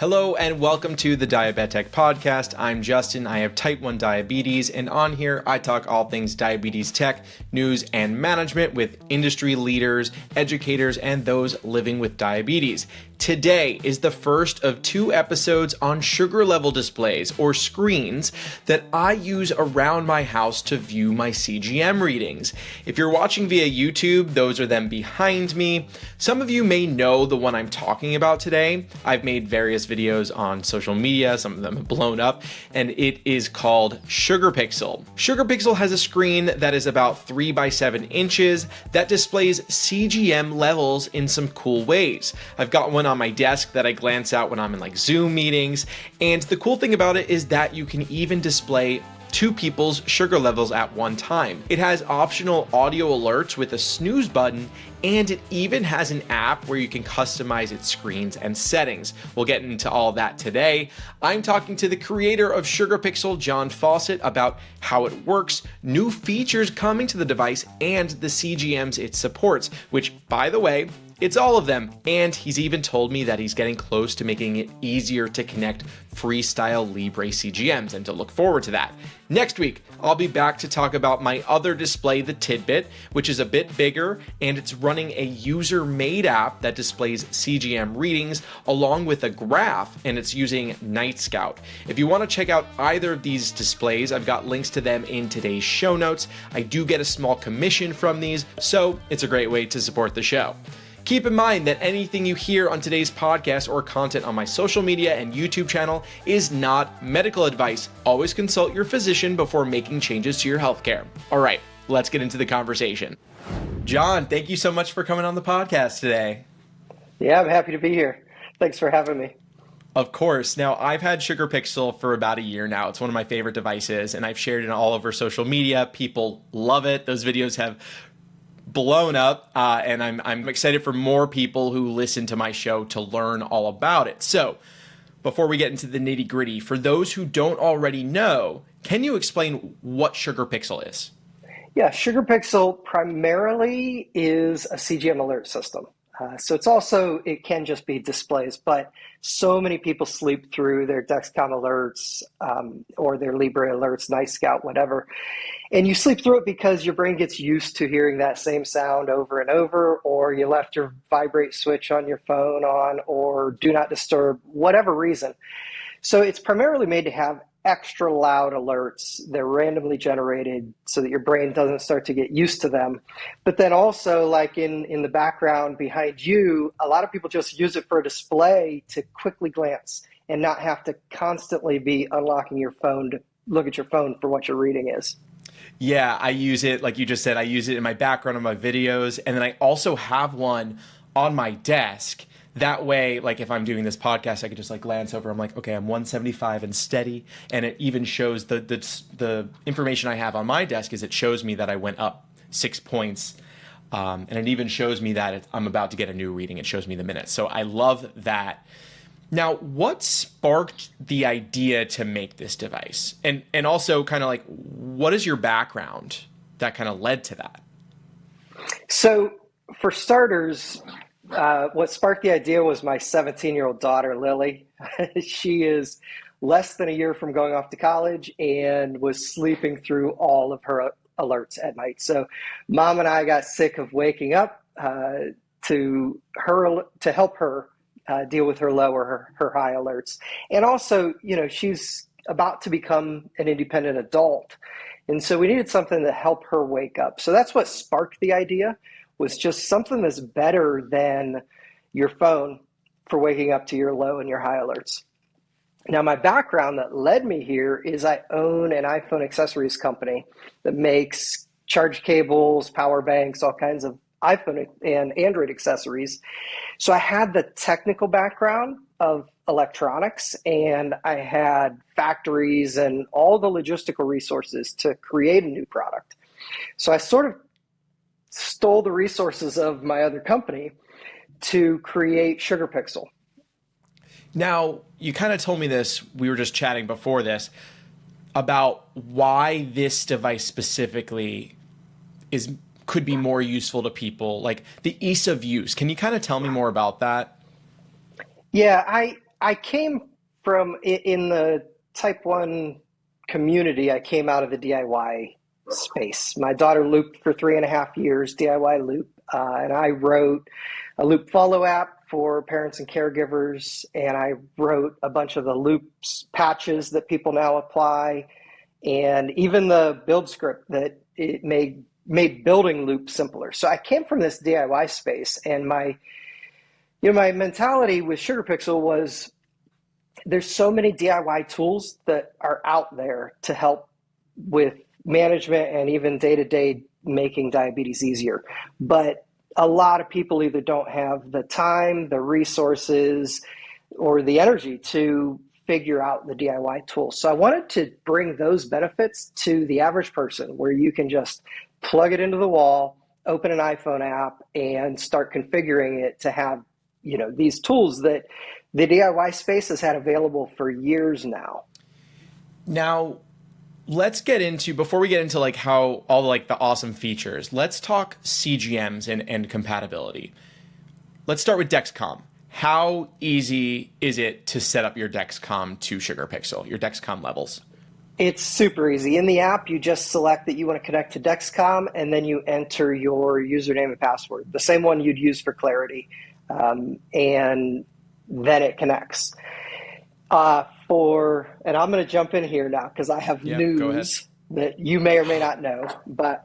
Hello and welcome to the Diabetech podcast. I'm Justin. I have type 1 diabetes, and on here I talk all things diabetes tech, news, and management with industry leaders, educators, and those living with diabetes. Today is the first of 2 episodes on sugar level displays or screens that I use around my house to view my CGM readings. If you're watching via YouTube, those are them behind me. Some of you may know the one I'm talking about today. I've made various videos on social media, some of them have blown up, and it is called Sugar Pixel. Sugar Pixel has a screen that is about 3 by 7 inches that displays CGM levels in some cool ways. I've got one on my desk that I glance out when I'm in like Zoom meetings, and the cool thing about it is that you can even display 2 people's sugar levels at one time. It has optional audio alerts with a snooze button, and it even has an app where you can customize its screens and settings. We'll get into all that today. I'm talking to the creator of Sugar Pixel, John Fawcett, about how it works, new features coming to the device, and the CGMs it supports, which, by the way, it's all of them, and he's even told me that he's getting close to making it easier to connect Freestyle Libre CGMs and to look forward to that. Next week, I'll be back to talk about my other display, the Tidbit, which is a bit bigger, and it's running a user-made app that displays CGM readings along with a graph, and it's using Night Scout. If you want to check out either of these displays, I've got links to them in today's show notes. I do get a small commission from these, so it's a great way to support the show. Keep in mind that anything you hear on today's podcast or content on my social media and YouTube channel is not medical advice. Always consult your physician before making changes to your healthcare. All right, let's get into the conversation. John, thank you so much for coming on the podcast today. Yeah, I'm happy to be here. Thanks for having me. Of course. Now, I've had Sugar Pixel for about a year now. It's one of my favorite devices, and I've shared it all over social media. People love it. Those videos have blown up, and I'm excited for more people who listen to my show to learn all about it. So, before we get into the nitty gritty, for those who don't already know, can you explain what Sugar Pixel is? Yeah, Sugar Pixel primarily is a CGM alert system. So it can just be displays, but so many people sleep through their Dexcom alerts or their Libre alerts, Night Scout, whatever. And you sleep through it because your brain gets used to hearing that same sound over and over, or you left your vibrate switch on your phone on, or do not disturb, whatever reason. So it's primarily made to have extra loud alerts. They're randomly generated so that your brain doesn't start to get used to them. But then also, like in the background behind you, a lot of people just use it for a display to quickly glance and not have to constantly be unlocking your phone to look at your phone for what your reading is. Yeah, I use it, like you just said, I use it in my background of my videos, and then I also have one on my desk. That way, like if I'm doing this podcast, I could just like glance over. I'm like, okay, I'm 175 and steady. And it even shows the information I have on my desk is it shows me that I went up 6 points. And it even shows me that I'm about to get a new reading. It shows me the minutes. So I love that. Now, what sparked the idea to make this device? And also kind of like, what is your background that kind of led to that? So for starters, what sparked the idea was my 17-year-old daughter, Lily. She is less than a year from going off to college and was sleeping through all of her alerts at night. So mom and I got sick of waking up to help her deal with her low or her high alerts. And also, she's about to become an independent adult. And so we needed something to help her wake up. So that's what sparked the idea, was just something that's better than your phone for waking up to your low and your high alerts. Now, my background that led me here is I own an iPhone accessories company that makes charge cables, power banks, all kinds of iPhone and Android accessories. So I had the technical background of electronics, and I had factories and all the logistical resources to create a new product. So I sort of stole the resources of my other company to create Sugar Pixel. Now, you kind of told me this, we were just chatting before this, about why this device specifically could be more useful to people, like the ease of use. Can you kind of tell me more about that? Yeah, I I came from in the type 1 community. I came out of the DIY space. My daughter looped for 3.5 years, DIY loop, and I wrote a loop follow app for parents and caregivers, and I wrote a bunch of the loops patches that people now apply, and even the build script that it made building loops simpler. So I came from this DIY space, and my mentality with SugarPixel was there's so many DIY tools that are out there to help with management and even day-to-day making diabetes easier. But a lot of people either don't have the time, the resources, or the energy to figure out the DIY tools. So I wanted to bring those benefits to the average person, where you can just plug it into the wall, open an iPhone app, and start configuring it to have these tools that the DIY space has had available for years now. Now, let's get into, before we get into like how all like the awesome features, let's talk CGMs and compatibility. Let's start with Dexcom. How easy is it to set up your Dexcom to SugarPixel, your Dexcom levels? It's super easy. In the app, you just select that you want to connect to Dexcom, and then you enter your username and password, the same one you'd use for Clarity, and then it connects. And I'm going to jump in here now because I have news that you may or may not know. But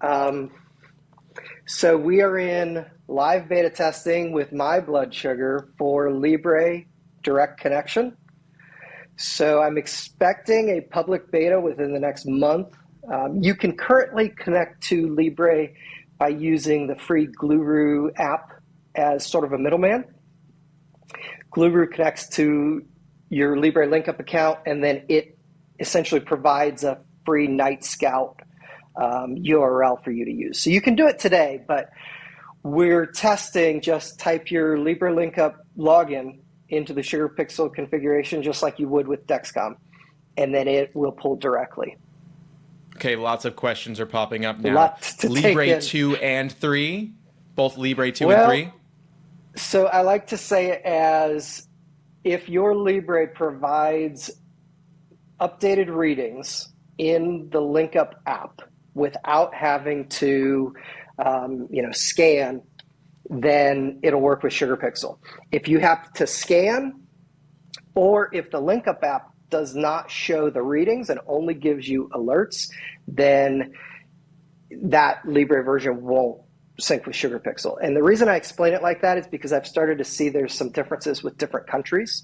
so we are in live beta testing with my blood sugar for Libre direct connection. So I'm expecting a public beta within the next month. You can currently connect to Libre by using the free Guru app as sort of a middleman. Guru connects to your Libre LinkUp account, and then it essentially provides a free Night Scout URL for you to use. So you can do it today, but we're testing, just type your Libre LinkUp login into the SugarPixel configuration, just like you would with Dexcom, and then it will pull directly. Okay, lots of questions are popping up now. Libre 2 and 3? Both Libre 2 and 3? So I like to say it as, if your Libre provides updated readings in the LinkUp app without having to scan, then it'll work with SugarPixel. If you have to scan, or if the LinkUp app does not show the readings and only gives you alerts, then that Libre version won't sync with SugarPixel. And the reason I explain it like that is because I've started to see there's some differences with different countries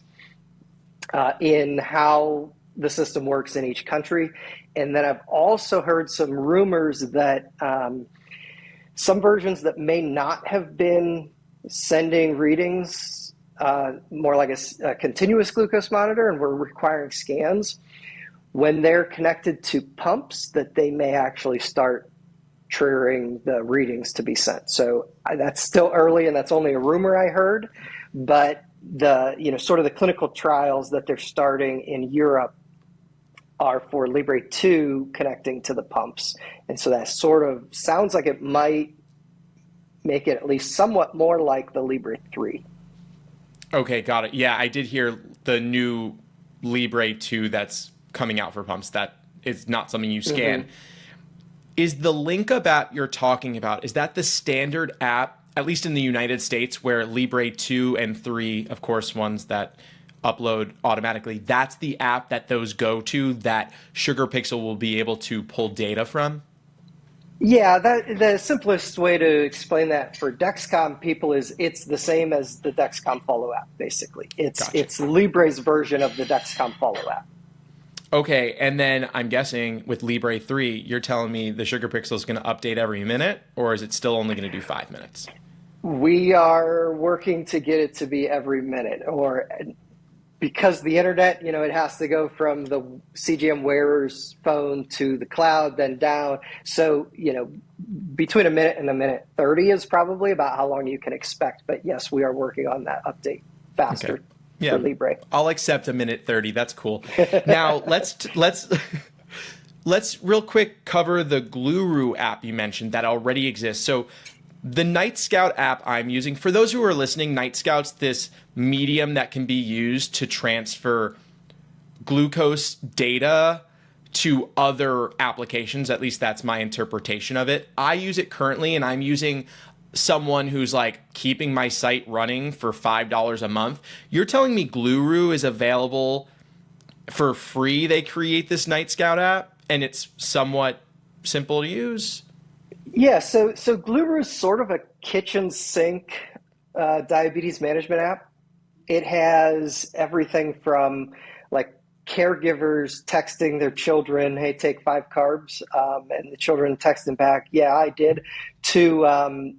in how the system works in each country. And then I've also heard some rumors that some versions that may not have been sending readings, more like a continuous glucose monitor, and were requiring scans, when they're connected to pumps, that they may actually start triggering the readings to be sent. So that's still early, and that's only a rumor I heard, but the sort of the clinical trials that they're starting in Europe are for Libre 2 connecting to the pumps. And so that sort of sounds like it might make it at least somewhat more like the Libre 3. Okay, got it. Yeah, I did hear the new Libre 2 that's coming out for pumps. That is not something you scan. Mm-hmm. Is the LinkUp app you're talking about, is that the standard app, at least in the United States, where Libre 2 and 3, of course, ones that upload automatically, that's the app that those go to, that SugarPixel will be able to pull data from? Yeah, the simplest way to explain that for Dexcom people is it's the same as the Dexcom Follow app, basically. It's Libre's version of the Dexcom Follow app. Okay, and then I'm guessing with Libre 3, you're telling me the SugarPixel is going to update every minute, or is it still only going to do 5 minutes? We are working to get it to be every minute, or because the internet, it has to go from the CGM wearer's phone to the cloud, then down. So, between a minute and a minute 30 is probably about how long you can expect. But yes, we are working on that update faster. Okay. Yeah, Libre. I'll accept a minute 30. That's cool. Now let's real quick cover the Guru app you mentioned that already exists. So The Night Scout app I'm using, for those who are listening, Night Scout's this medium that can be used to transfer glucose data to other applications. At least that's my interpretation of it. I use it currently, and I'm using someone who's like keeping my site running for $5 a month. You're telling me Gluru is available for free? They create this Night Scout app, and it's somewhat simple to use? Yeah, so Gluru is sort of a kitchen sink diabetes management app. It has everything from like caregivers texting their children, "Hey, take 5 carbs," and the children texting back, "Yeah, I did," to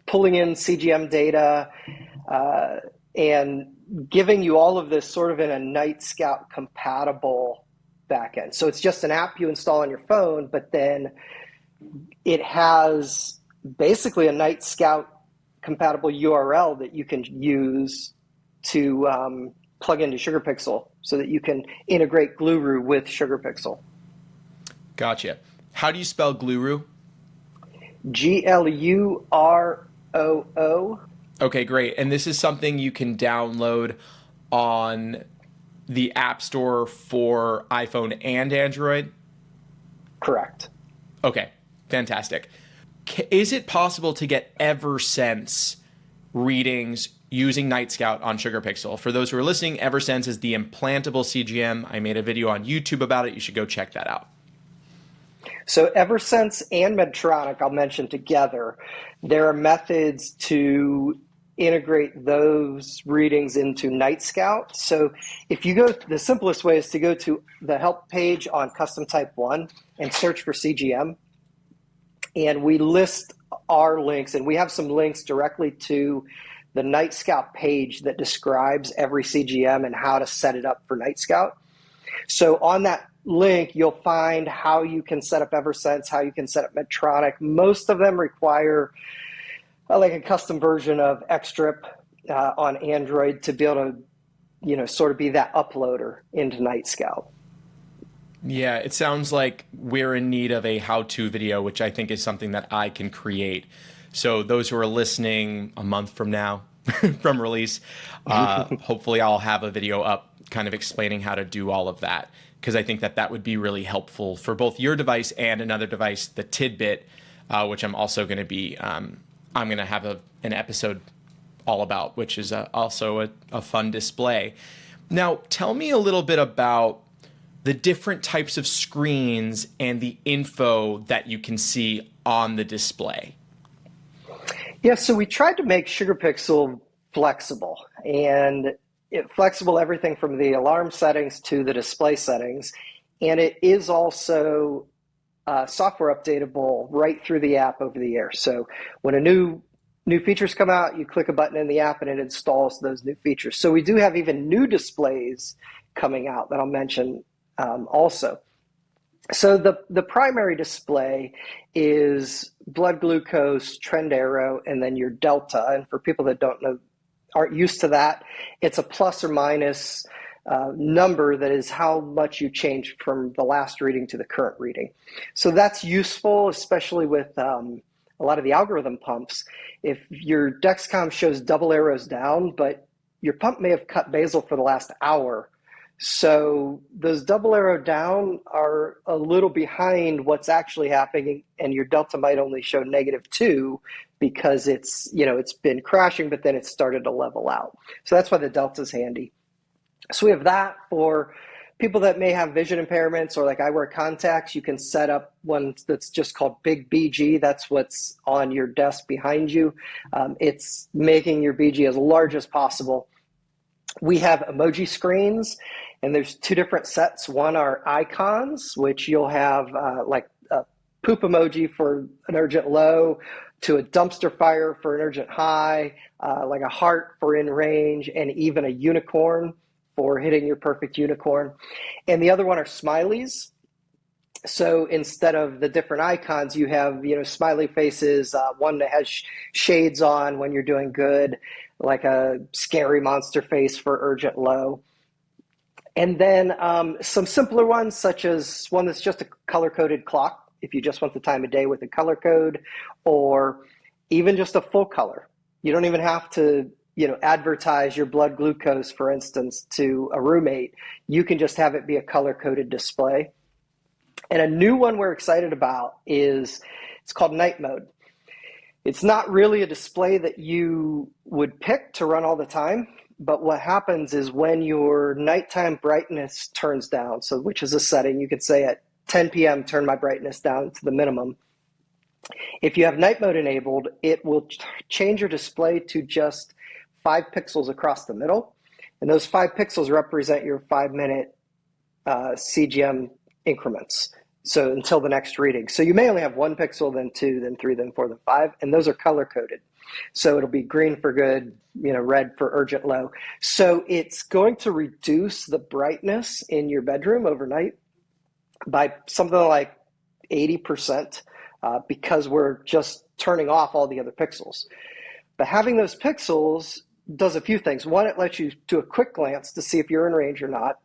pulling in CGM data and giving you all of this sort of in a Night Scout compatible backend. So it's just an app you install on your phone, but then it has basically a Night Scout compatible URL that you can use to plug into SugarPixel so that you can integrate Gluru with SugarPixel. Gotcha. How do you spell Gluru? Gluroo. Okay, great. And this is something you can download on the App Store for iPhone and Android? Correct. Okay, fantastic. Is it possible to get Eversense readings using Night Scout on SugarPixel? For those who are listening, Eversense is the implantable CGM. I made a video on YouTube about it. You should go check that out. So Eversense and Medtronic, I'll mention together. There are methods to integrate those readings into Night Scout. So if you go, the simplest way is to go to the help page on Custom Type 1 and search for CGM. And we list our links, and we have some links directly to the Night Scout page that describes every CGM and how to set it up for Night Scout. So on that link, you'll find how you can set up Eversense, how you can set up Medtronic. Most of them require like a custom version of Xtrip on Android to be able to, sort of be that uploader into Night Scout. Yeah, it sounds like we're in need of a how-to video, which I think is something that I can create. So those who are listening a month from now, from release, hopefully I'll have a video up kind of explaining how to do all of that, because I think that that would be really helpful for both your device and another device, the Tidbit, which I'm also going to be, I'm going to have an episode all about, which is also a fun display. Now, tell me a little bit about the different types of screens and the info that you can see on the display. Yeah, so we tried to make SugarPixel flexible, and flexible everything from the alarm settings to the display settings. And it is also software updatable right through the app over the air. So when a new features come out, you click a button in the app and it installs those new features. So we do have even new displays coming out that I'll mention also. So the primary display is blood glucose, trend arrow, and then your delta. And for people that aren't used to that, it's a plus or minus number that is how much you change from the last reading to the current reading. So that's useful, especially with a lot of the algorithm pumps. If your Dexcom shows double arrows down, but your pump may have cut basal for the last hour, so those double arrow down are a little behind what's actually happening, and your delta might only show -2 because it's been crashing, but then it started to level out. So that's why the delta's handy. So we have that for people that may have vision impairments, or like I wear contacts. You can set up one that's just called Big BG. That's what's on your desk behind you. It's making your BG as large as possible. We have emoji screens, and there's two different sets. One are icons, which you'll have like a poop emoji for an urgent low, to a dumpster fire for an urgent high, like a heart for in range, and even a unicorn for hitting your perfect unicorn. And the other one are smileys. So instead of the different icons, you have smiley faces, one that has shades on when you're doing good, like a scary monster face for urgent low. And then some simpler ones, such as one that's just a color-coded clock. if you just want the time of day with a color code, or even just a full color. You don't even have to, advertise your blood glucose, for instance, to a roommate. You can just have it be a color-coded display. And a new one we're excited about it's called night mode. It's not really a display that you would pick to run all the time, but what happens is when your nighttime brightness turns down, so which is a setting, you could say at 10 p.m., turn my brightness down to the minimum. If you have night mode enabled, it will change your display to just 5 pixels across the middle. And those 5 pixels represent your 5-minute CGM increments. So until the next reading. So you may only have 1 pixel, then 2, then 3, then 4, then 5, and those are color coded. So it'll be green for good, red for urgent low. So it's going to reduce the brightness in your bedroom overnight by something like 80%, because we're just turning off all the other pixels. But having those pixels does a few things. One, it lets you do a quick glance to see if you're in range or not.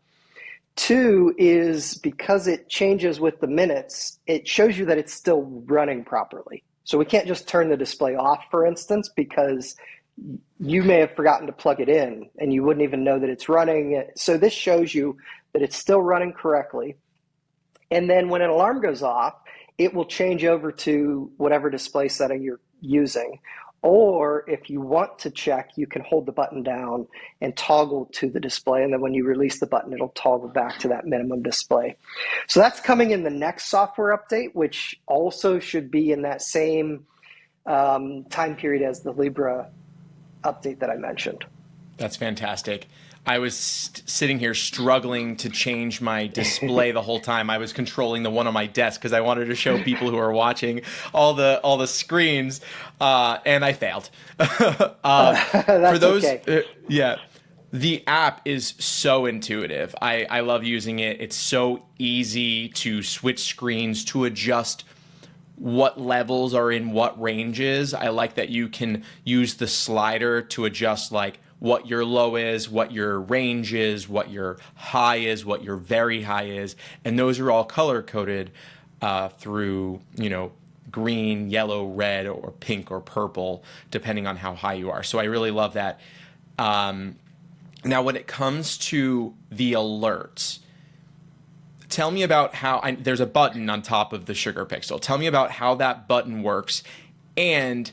2 is because it changes with the minutes, it shows you that it's still running properly. So we can't just turn the display off, for instance, because you may have forgotten to plug it in and you wouldn't even know that it's running. So this shows you that it's still running correctly. And then when an alarm goes off, it will change over to whatever display setting you're using. Or if you want to check, you can hold the button down and toggle to the display. And then when you release the button, it'll toggle back to that minimum display. So that's coming in the next software update, which also should be in that same time period as the Libra update that I mentioned. That's fantastic. I was sitting here struggling to change my display the whole time. I was controlling the one on my desk because I wanted to show people who are watching all the screens, and I failed. For those, okay. The app is so intuitive. I love using it. It's so easy to switch screens, to adjust what levels are in what ranges. I like that you can use the slider to adjust like what your low is, what your range is, what your high is, what your very high is. And those are all color coded through, green, yellow, red, or pink or purple, depending on how high you are. So I really love that. Now, when it comes to the alerts, tell me about how there's a button on top of the Sugar Pixel. Tell me about how that button works and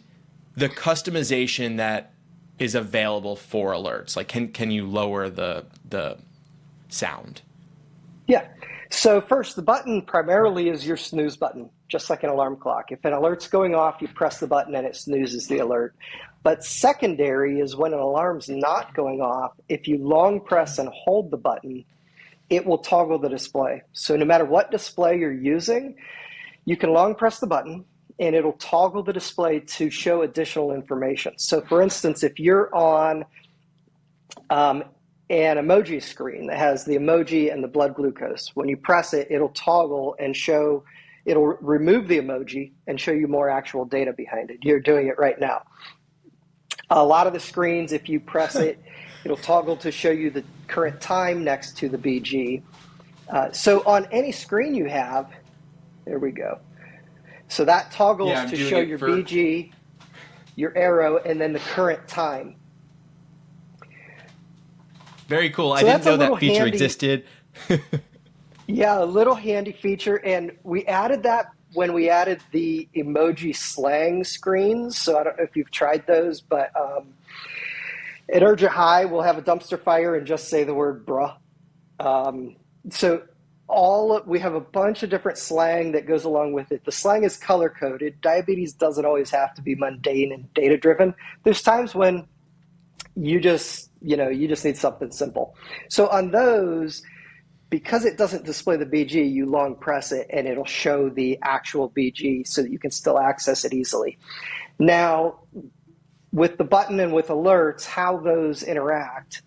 the customization that is available for alerts. Like, can you lower the sound? Yeah. So first, the button primarily is your snooze button, just like an alarm clock. If an alert's going off, you press the button and it snoozes the alert. But secondary is when an alarm's not going off, if you long press and hold the button, it will toggle the display. So no matter what display you're using, you can long press the button and it'll toggle the display to show additional information. So for instance, if you're on an emoji screen that has the emoji and the blood glucose, when you press it, it'll toggle and it'll remove the emoji and show you more actual data behind it. You're doing it right now. A lot of the screens, if you press it, it'll toggle to show you the current time next to the BG. So on any screen you have, there we go. So that toggles to show your BG, your arrow, and then the current time. Very cool. I didn't know that feature existed. Yeah, a little handy feature. And we added that when we added the emoji slang screens. So I don't know if you've tried those, but at Urgent High, we'll have a dumpster fire and just say the word bruh. We have a bunch of different slang that goes along with it. The slang is color coded. Diabetes doesn't always have to be mundane and data driven. There's times when you just need something simple. So on those, because it doesn't display the BG, you long press it and it'll show the actual BG so that you can still access it easily. Now, with the button and with alerts, how those interact,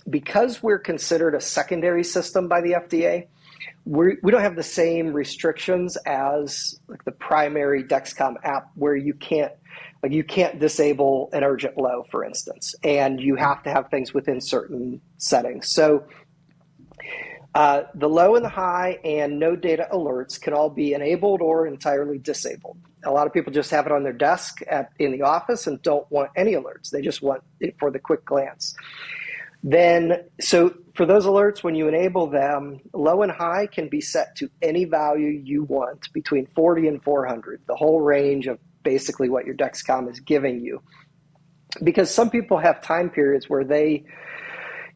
because we're considered a secondary system by the FDA, we don't have the same restrictions as like the primary Dexcom app where you can't disable an urgent low, for instance, and you have to have things within certain settings. So The low and the high and no data alerts can all be enabled or entirely disabled. A lot of people just have it on their desk in the office and don't want any alerts. They just want it for the quick glance. So for those alerts, when you enable them, low and high can be set to any value you want between 40 and 400, the whole range of basically what your Dexcom is giving you. Because some people have time periods where they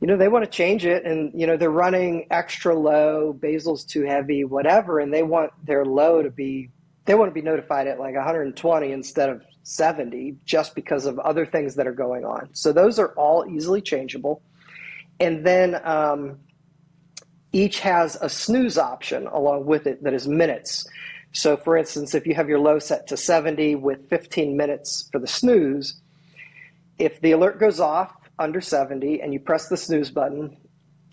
want to change it and, they're running extra low, basal's too heavy, whatever, and they want their low they want to be notified at like 120 instead of 70 just because of other things that are going on. So those are all easily changeable. And then each has a snooze option along with it that is minutes. So for instance, if you have your low set to 70 with 15 minutes for the snooze, if the alert goes off under 70 and you press the snooze button,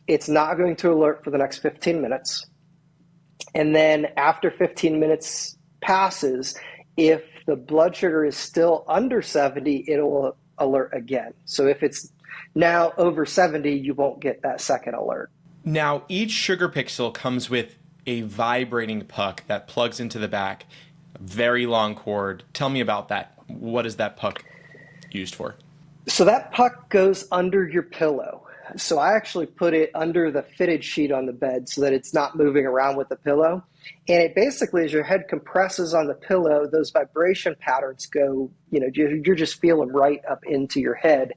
it's not going to alert for the next 15 minutes. And then after 15 minutes passes, if the blood sugar is still under 70, it'll alert again. So if it's now over 70, you won't get that second alert. Now, each sugar pixel comes with a vibrating puck that plugs into the back, a very long cord. Tell me about that. What is that puck used for? So that puck goes under your pillow. So I actually put it under the fitted sheet on the bed so that it's not moving around with the pillow. And it basically, as your head compresses on the pillow, those vibration patterns go, you just feel them right up into your head.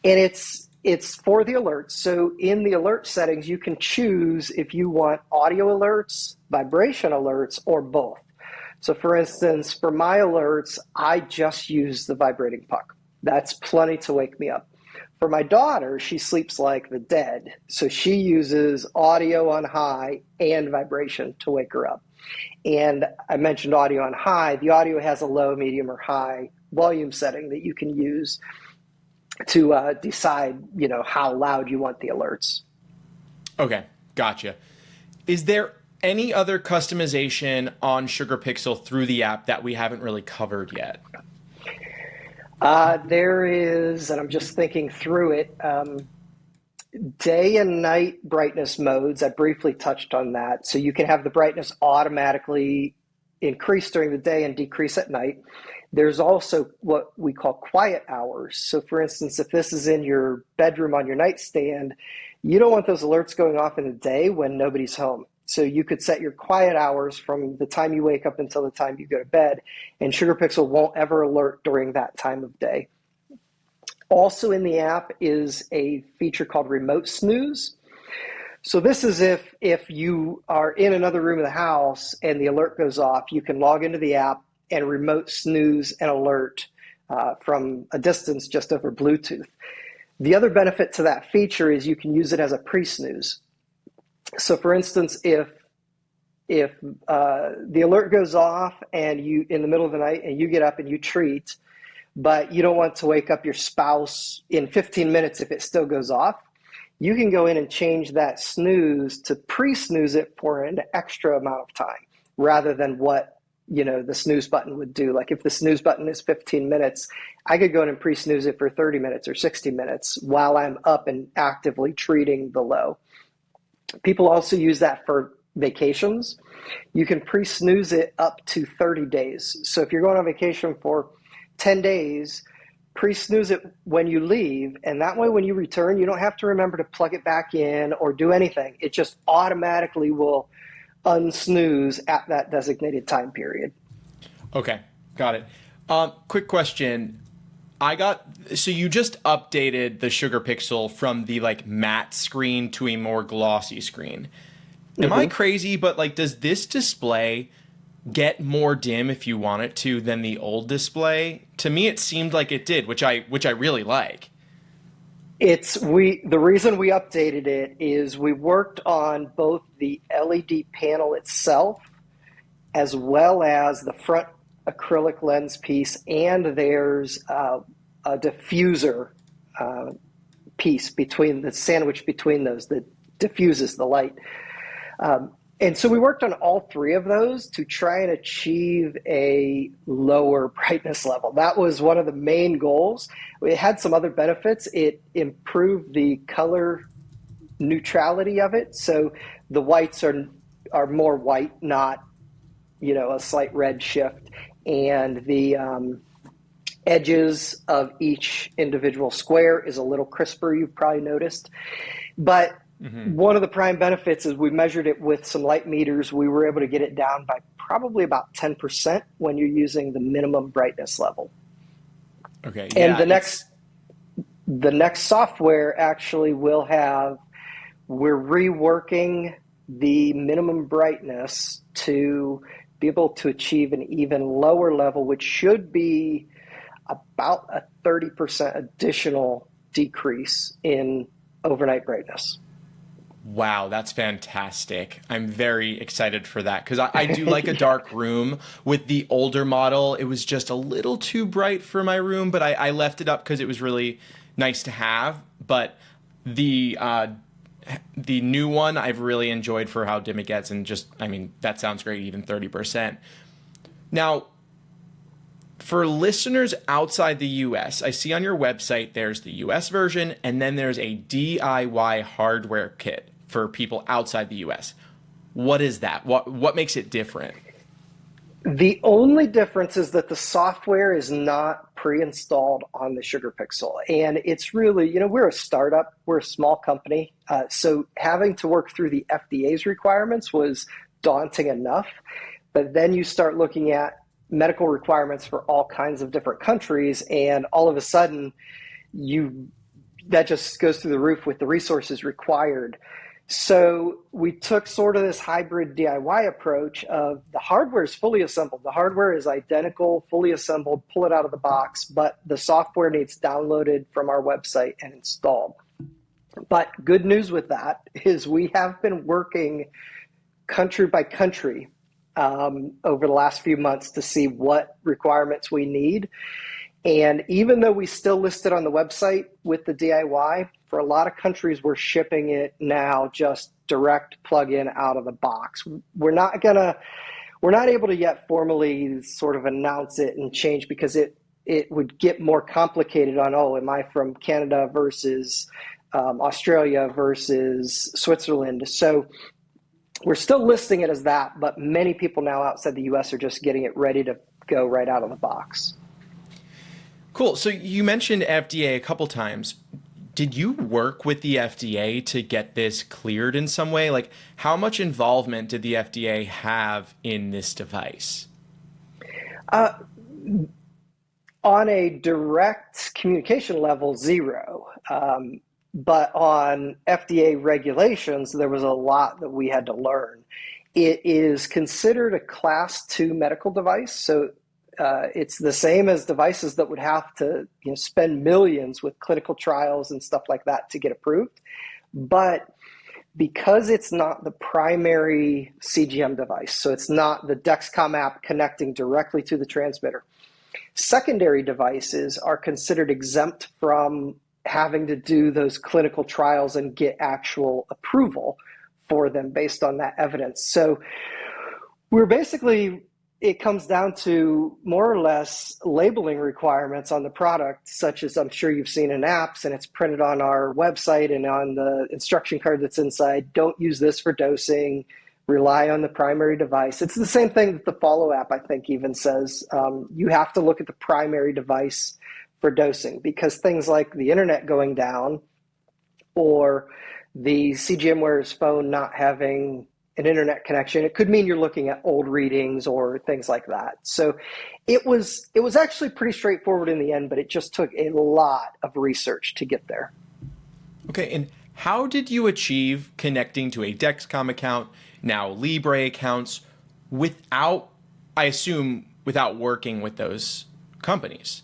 And it's for the alerts. So in the alert settings, you can choose if you want audio alerts, vibration alerts, or both. So for instance, for my alerts, I just use the vibrating puck. That's plenty to wake me up. For my daughter, she sleeps like the dead. So she uses audio on high and vibration to wake her up. And I mentioned audio on high. The audio has a low, medium, or high volume setting that you can use to decide, how loud you want the alerts. Okay, gotcha. Is there any other customization on Sugar Pixel through the app that we haven't really covered yet? There is, and I'm just thinking through it, day and night brightness modes. I briefly touched on that. So you can have the brightness automatically increase during the day and decrease at night. There's also what we call quiet hours. So for instance, if this is in your bedroom on your nightstand, you don't want those alerts going off in the day when nobody's home. So you could set your quiet hours from the time you wake up until the time you go to bed, and Sugar Pixel won't ever alert during that time of day. Also in the app is a feature called Remote Snooze. So this is if you are in another room of the house and the alert goes off, you can log into the app and remote snooze an alert from a distance just over Bluetooth. The other benefit to that feature is you can use it as a pre-snooze. So for instance, if the alert goes off and you in the middle of the night and you get up and you treat, but you don't want to wake up your spouse in 15 minutes if it still goes off, you can go in and change that snooze to pre-snooze it for an extra amount of time rather than what the snooze button would do. Like if the snooze button is 15 minutes, I could go in and pre-snooze it for 30 minutes or 60 minutes while I'm up and actively treating the low. People also use that for vacations. You can pre-snooze it up to 30 days. So if you're going on vacation for 10 days, pre-snooze it when you leave, and that way when you return, you don't have to remember to plug it back in or do anything. It just automatically will unsnooze at that designated time period. Okay, got it. Quick question. So you just updated the Sugar Pixel from the matte screen to a more glossy screen. Am I crazy? But does this display get more dim if you want it to than the old display? To me, it seemed like it did, which I really like. The reason we updated it is we worked on both the LED panel itself as well as the front acrylic lens piece, and there's a diffuser piece between the sandwich between those that diffuses the light. And so we worked on all three of those to try and achieve a lower brightness level. That was one of the main goals. It had some other benefits. It improved the color neutrality of it. So the whites are more white, not, a slight red shift. And the edges of each individual square is a little crisper, you've probably noticed. But one of the prime benefits is we measured it with some light meters. We were able to get it down by probably about 10% when you're using the minimum brightness level. Okay. And the next software actually will have, we're reworking the minimum brightness to be able to achieve an even lower level, which should be about a 30% additional decrease in overnight brightness. Wow, that's fantastic. I'm very excited for that because I do like a dark room. With the older model, it was just a little too bright for my room, but I left it up because it was really nice to have. But the new one I've really enjoyed for how dim it gets, and that sounds great, even 30%. Now, for listeners outside the US, I see on your website there's the US version, and then there's a DIY hardware kit for people outside the US. What is that? What makes it different? The only difference is that the software is not pre-installed on the Sugar Pixel. And it's really, we're a startup, we're a small company. So having to work through the FDA's requirements was daunting enough. But then you start looking at medical requirements for all kinds of different countries, and all of a sudden that just goes through the roof with the resources required. So we took sort of this hybrid DIY approach of the hardware is fully assembled. The hardware is identical, fully assembled, pull it out of the box, but the software needs downloaded from our website and installed. But good news with that is we have been working country by country over the last few months to see what requirements we need. And even though we still list it on the website with the DIY, for a lot of countries, we're shipping it now just direct plug-in out of the box. We're not able to yet formally sort of announce it and change because it would get more complicated on, am I from Canada versus Australia versus Switzerland? So we're still listing it as that, but many people now outside the US are just getting it ready to go right out of the box. Cool. So you mentioned FDA a couple times. Did you work with the FDA to get this cleared in some way? Like, how much involvement did the FDA have in this device? On a direct communication level, zero. But on FDA regulations, there was a lot that we had to learn. It is considered a class 2 medical device. So it's the same as devices that would have to spend millions with clinical trials and stuff like that to get approved. But because it's not the primary CGM device, so it's not the Dexcom app connecting directly to the transmitter, secondary devices are considered exempt from having to do those clinical trials and get actual approval for them based on that evidence. So it comes down to more or less labeling requirements on the product, such as I'm sure you've seen in apps, and it's printed on our website and on the instruction card that's inside. Don't use this for dosing. Rely on the primary device. It's the same thing that the Follow app, I think, even says. You have to look at the primary device for dosing, because things like the internet going down or the CGM wearer's phone not having an internet connection, it could mean you're looking at old readings or things like that. So it was actually pretty straightforward in the end, but it just took a lot of research to get there. Okay, and how did you achieve connecting to a Dexcom account, now Libre accounts, without working with those companies?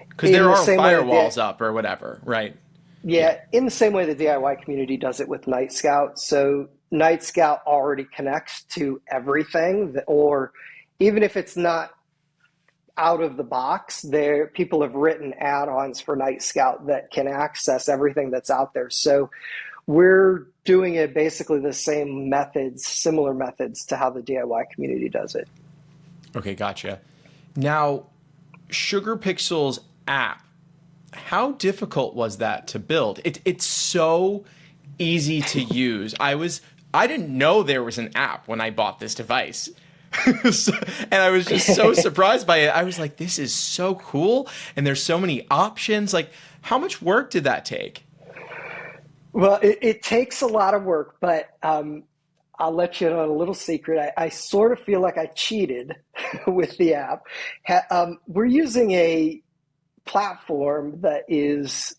Because there are firewalls up or whatever, right? Yeah, in the same way the DIY community does it with Night Scout. So Night Scout already connects to everything, or even if it's not out of the box, people have written add-ons for Night Scout that can access everything that's out there. So we're doing it basically the same methods, similar methods to how the DIY community does it. Okay, gotcha. Now, Sugar Pixel's app, how difficult was that to build? It's so easy to use. I didn't know there was an app when I bought this device. And I was just so surprised by it. I was like, this is so cool. And there's so many options. Like, how much work did that take? Well, it takes a lot of work, but I'll let you in on a little secret. I sort of feel like I cheated with the app. We're using a platform that is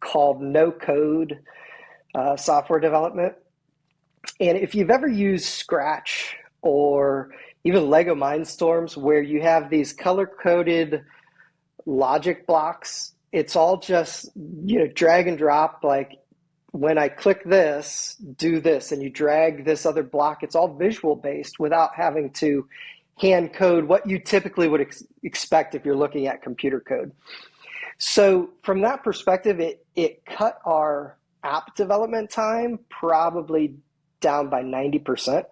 called no code software development. And if you've ever used Scratch or even Lego Mindstorms, where you have these color coded logic blocks, it's all just, drag and drop. Like when I click this, do this, and you drag this other block. It's all visual based without having to hand code what you typically would expect if you're looking at computer code. So from that perspective, it cut our app development time probably down by 90%.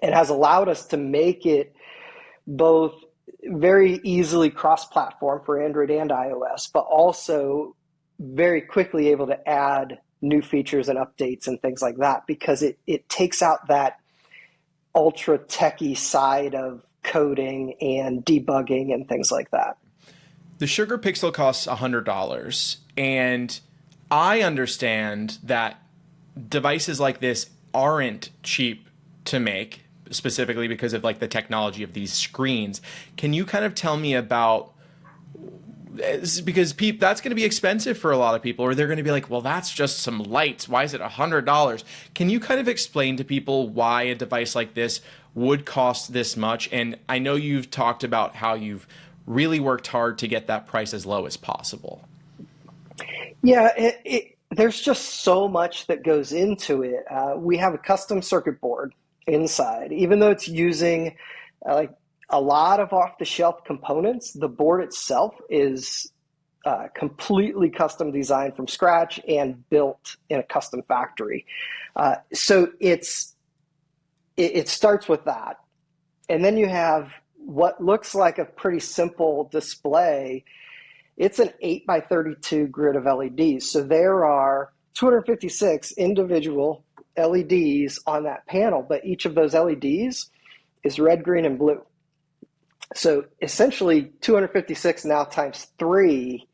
It has allowed us to make it both very easily cross-platform for Android and iOS, but also very quickly able to add new features and updates and things like that, because it takes out that ultra techie side of coding and debugging and things like that. The Sugar Pixel costs $100, and I understand that devices like this aren't cheap to make, specifically because of like the technology of these screens. Can you kind of tell me about, because that's going to be expensive for a lot of people, or they're going to be like, well, that's just some lights. Why is it $100? Can you kind of explain to people why a device like this would cost this much? And I know you've talked about how you've really worked hard to get that price as low as possible. Yeah, there's just so much that goes into it. We have a custom circuit board inside. Even though it's using like a lot of off-the-shelf components, the board itself is completely custom designed from scratch and built in a custom factory. So it starts with that. And then you have what looks like a pretty simple display. It's an 8 by 32 grid of LEDs. So there are 256 individual LEDs on that panel, but each of those LEDs is red, green, and blue. So essentially 256 now times 3,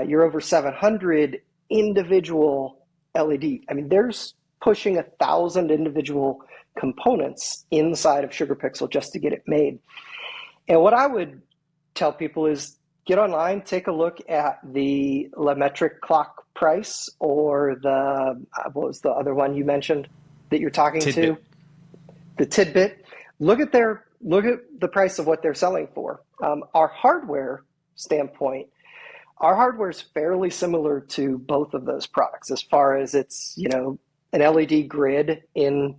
you're over 700 individual LED. I mean, there's pushing 1,000 individual components inside of Sugar Pixel just to get it made. And what I would tell people is get online, take a look at the Lemetric clock price, or what was the other one you mentioned that you're talking Tidbit. to? The Tidbit. Look at the price of what they're selling for. Our hardware standpoint, our hardware is fairly similar to both of those products as far as it's, an LED grid in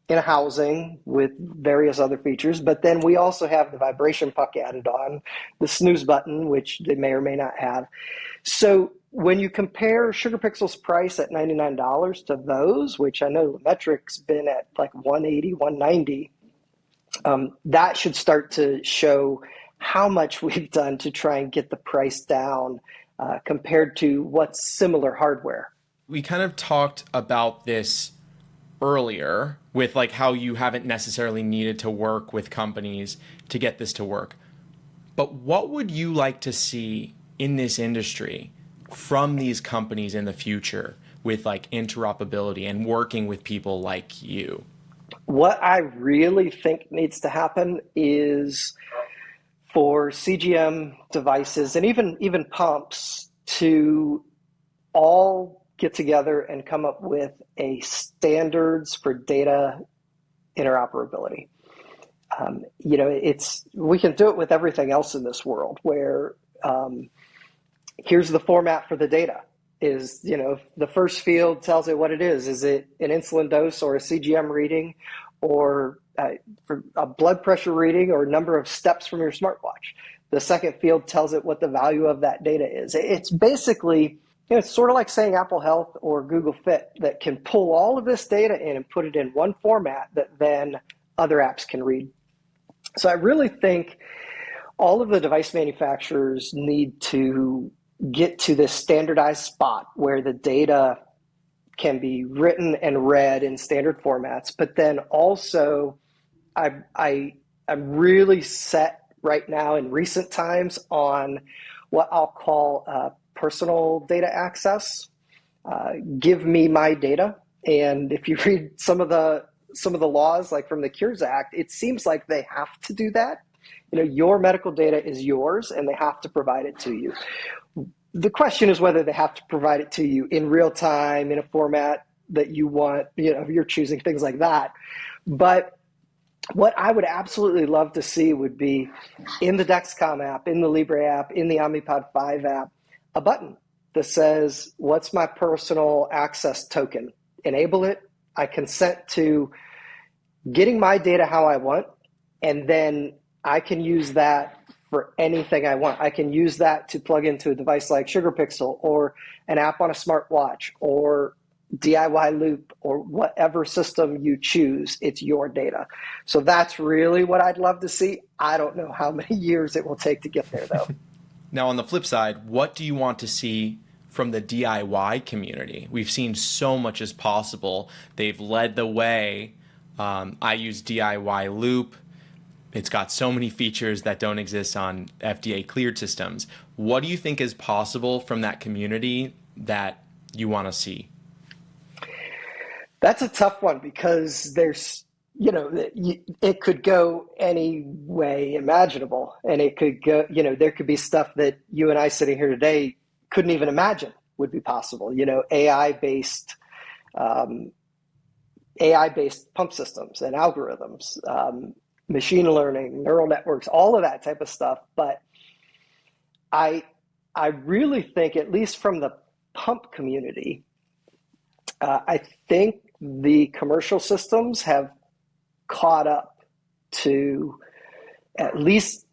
a housing with various other features. But then we also have the vibration puck added on, the snooze button, which they may or may not have. So when you compare Sugar Pixel's price at $99 to those, which I know Lemetric's been at like $180, $190, that should start to show how much we've done to try and get the price down compared to what's similar hardware. We kind of talked about this earlier with like how you haven't necessarily needed to work with companies to get this to work. But what would you like to see in this industry from these companies in the future with like interoperability and working with people like you? What I really think needs to happen is for CGM devices and even pumps to all get together and come up with a standards for data interoperability. We can do it with everything else in this world where here's the format for the data. Is, the first field tells it what it is. Is it an insulin dose or a CGM reading or a blood pressure reading or number of steps from your smartwatch? The second field tells it what the value of that data is. It's basically, it's sort of like saying Apple Health or Google Fit that can pull all of this data in and put it in one format that then other apps can read. So I really think all of the device manufacturers need to get to this standardized spot where the data can be written and read in standard formats. But then also, I'm really set right now in recent times on what I'll call personal data access. Give me my data. And if you read some of the laws, like from the Cures Act, it seems like they have to do that. Your medical data is yours, and they have to provide it to you. The question is whether they have to provide it to you in real time, in a format that you want, you're choosing, things like that. But what I would absolutely love to see would be in the Dexcom app, in the Libre app, in the Omnipod 5 app, a button that says, what's my personal access token? Enable it. I consent to getting my data how I want, and then I can use that for anything I want. I can use that to plug into a device like Sugar Pixel or an app on a smartwatch or DIY Loop or whatever system you choose. It's your data. So that's really what I'd love to see. I don't know how many years it will take to get there, though. Now, on the flip side, what do you want to see from the DIY community? We've seen so much as possible. They've led the way. I use DIY Loop. It's got so many features that don't exist on FDA cleared systems. What do you think is possible from that community that you want to see? That's a tough one because there's, it could go any way imaginable, and it could go, there could be stuff that you and I sitting here today couldn't even imagine would be possible. AI-based pump systems and algorithms, machine learning, neural networks, all of that type of stuff. But I really think, at least from the pump community, I think the commercial systems have caught up to at least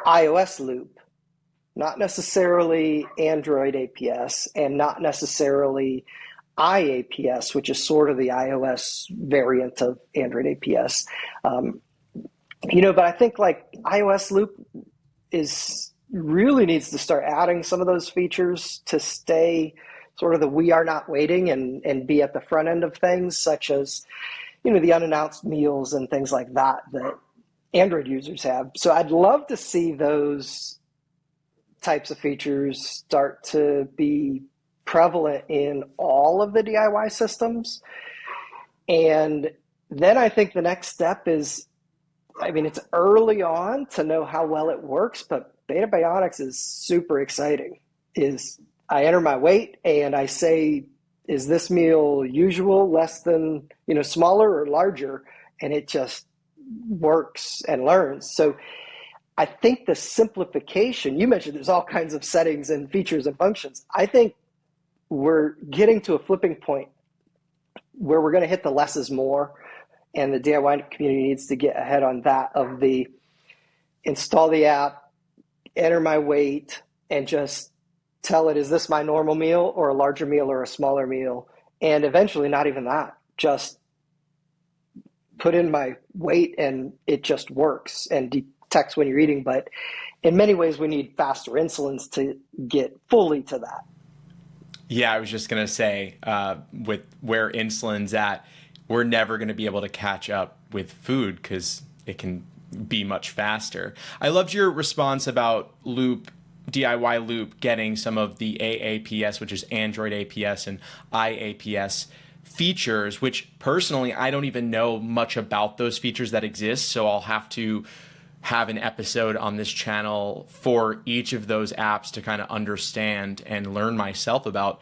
iOS Loop, not necessarily Android APS, and not necessarily iAPS, which is sort of the iOS variant of Android APS. But I think like iOS Loop really needs to start adding some of those features to stay sort of the we are not waiting and be at the front end of things, such as, the unannounced meals and things like that Android users have. So I'd love to see those types of features start to be prevalent in all of the DIY systems. And then I think the next step is, it's early on to know how well it works, but Beta Bionics is super exciting. I enter my weight and I say, is this meal usual, less than, smaller or larger? And it just works and learns. So I think the simplification, you mentioned there's all kinds of settings and features and functions. I think we're getting to a flipping point where we're going to hit the less is more. And the DIY community needs to get ahead on that, of the install the app, enter my weight, and just tell it, is this my normal meal or a larger meal or a smaller meal? And eventually not even that, just put in my weight and it just works and detects when you're eating. But in many ways, we need faster insulins to get fully to that. Yeah, I was just going to say, with where insulin's at, we're never going to be able to catch up with food because it can be much faster. I loved your response about DIY Loop getting some of the AAPS, which is Android APS, and iAPS features, which personally, I don't even know much about those features that exist. So I'll have to have an episode on this channel for each of those apps to kind of understand and learn myself about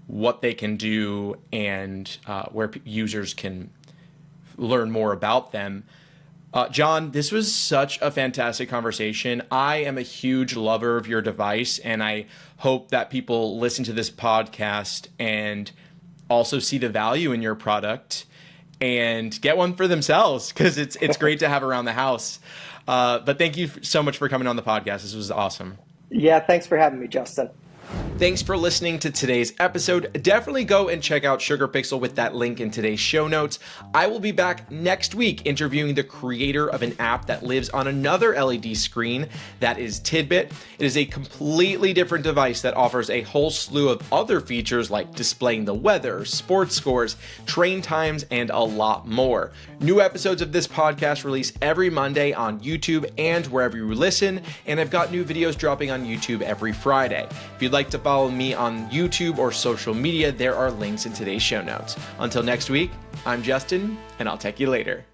what they can do and where users can learn more about them. John, this was such a fantastic conversation. I am a huge lover of your device, and I hope that people listen to this podcast and also see the value in your product and get one for themselves, because it's great to have around the house. But thank you so much for coming on the podcast. This was awesome. Yeah, thanks for having me, Justin. Thanks for listening to today's episode. Definitely go and check out Sugar Pixel with that link in today's show notes. I will be back next week interviewing the creator of an app that lives on another LED screen, that is Tidbit. It is a completely different device that offers a whole slew of other features like displaying the weather, sports scores, train times, and a lot more. New episodes of this podcast release every Monday on YouTube and wherever you listen, and I've got new videos dropping on YouTube every Friday. If you'd like to follow me on YouTube or social media, there are links in today's show notes. Until next week, I'm Justin, and I'll tech you later.